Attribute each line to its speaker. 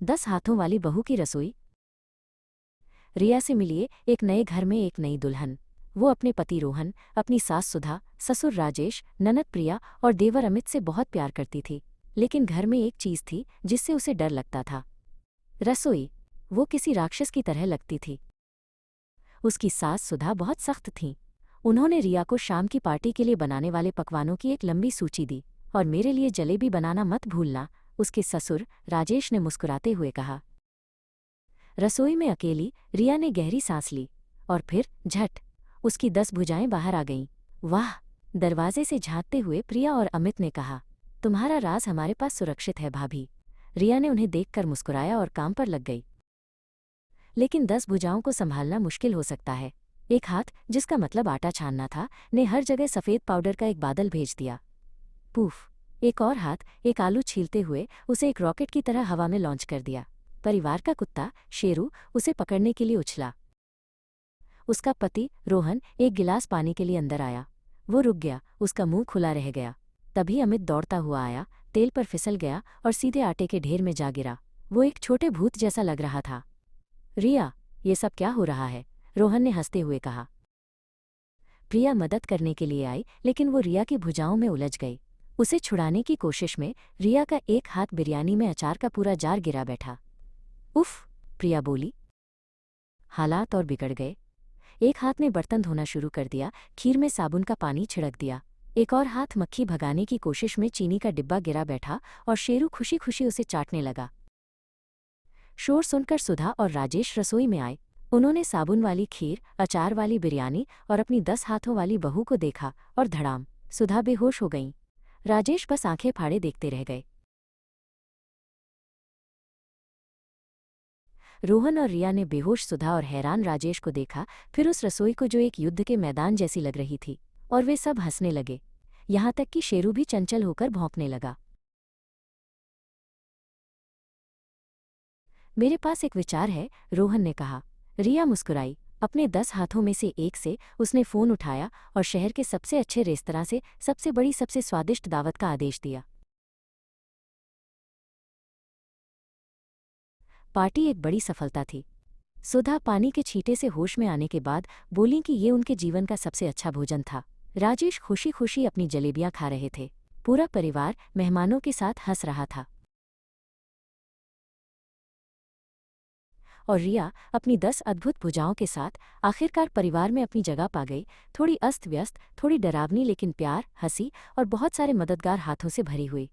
Speaker 1: 10 हाथों वाली बहू की रसोई। रिया से मिलिए एक नए घर में एक नई दुल्हन। वो अपने पति रोहन, अपनी सास सुधा, ससुर राजेश, ननद प्रिया और देवर अमित से बहुत प्यार करती थी। लेकिन घर में एक चीज थी जिससे उसे डर लगता था। रसोई। वो किसी राक्षस की तरह लगती थी। उसकी सास सुधा बहुत सख्त थीं। उन्होंने रिया को शाम की पार्टी के लिए बनाने वाले पकवानों की एक लंबी सूची दी। और मेरे लिए जलेबी बनाना मत भूलना, उसके ससुर राजेश ने मुस्कुराते हुए कहा। रसोई में अकेली रिया ने गहरी सांस ली। और फिर झट उसकी 10 भुजाएं बाहर आ गईं। वाह! दरवाजे से झांकते हुए प्रिया और अमित ने कहा, तुम्हारा राज हमारे पास सुरक्षित है भाभी। रिया ने उन्हें देखकर मुस्कुराया और काम पर लग गई। लेकिन 10 भुजाओं को संभालना मुश्किल हो सकता है। एक हाथ, जिसका मतलब आटा छानना था, ने हर जगह सफ़ेद पाउडर का एक बादल भेज दिया। पूफ! एक और हाथ, एक आलू छीलते हुए उसे एक रॉकेट की तरह हवा में लॉन्च कर दिया। परिवार का कुत्ता शेरू उसे पकड़ने के लिए उछला। उसका पति रोहन एक गिलास पानी के लिए अंदर आया। वो रुक गया, उसका मुंह खुला रह गया। तभी अमित दौड़ता हुआ आया, तेल पर फिसल गया और सीधे आटे के ढेर में जा गिरा। वो एक छोटे भूत जैसा लग रहा था। रिया, ये सब क्या हो रहा है? रोहन ने हंसते हुए कहा। प्रिया मदद करने के लिए आई, लेकिन वो रिया की भुजाओं में उलझ गई। उसे छुड़ाने की कोशिश में रिया का एक हाथ बिरयानी में अचार का पूरा जार गिरा बैठा। उफ! प्रिया बोली। हालात और बिगड़ गए। एक हाथ ने बर्तन धोना शुरू कर दिया, खीर में साबुन का पानी छिड़क दिया। एक और हाथ मक्खी भगाने की कोशिश में चीनी का डिब्बा गिरा बैठा और शेरू खुशी खुशी उसे चाटने लगा। शोर सुनकर सुधा और राजेश रसोई में आए। उन्होंने साबुन वाली खीर, अचार वाली बिरयानी और अपनी 10 हाथों वाली बहू को देखा और धड़ाम, सुधा बेहोश हो गईं। राजेश बस आंखें फाड़े देखते रह गए। रोहन और रिया ने बेहोश सुधा और हैरान राजेश को देखा, फिर उस रसोई को जो एक युद्ध के मैदान जैसी लग रही थी। और वे सब हंसने लगे। यहाँ तक कि शेरू भी चंचल होकर भौंकने लगा। मेरे पास एक विचार है, रोहन ने कहा। रिया मुस्कुराई। अपने 10 हाथों में से एक से उसने फ़ोन उठाया और शहर के सबसे अच्छे रेस्तरां से सबसे बड़ी सबसे स्वादिष्ट दावत का आदेश दिया। पार्टी एक बड़ी सफलता थी। सुधा पानी के छींटे से होश में आने के बाद बोली कि ये उनके जीवन का सबसे अच्छा भोजन था। राजेश खुशी खुशी अपनी जलेबियां खा रहे थे। पूरा परिवार मेहमानों के साथ हंस रहा था। और रिया अपनी 10 अद्भुत भुजाओं के साथ आखिरकार परिवार में अपनी जगह पा गई। थोड़ी अस्त व्यस्त, थोड़ी डरावनी, लेकिन प्यार, हंसी और बहुत सारे मददगार हाथों से भरी हुई।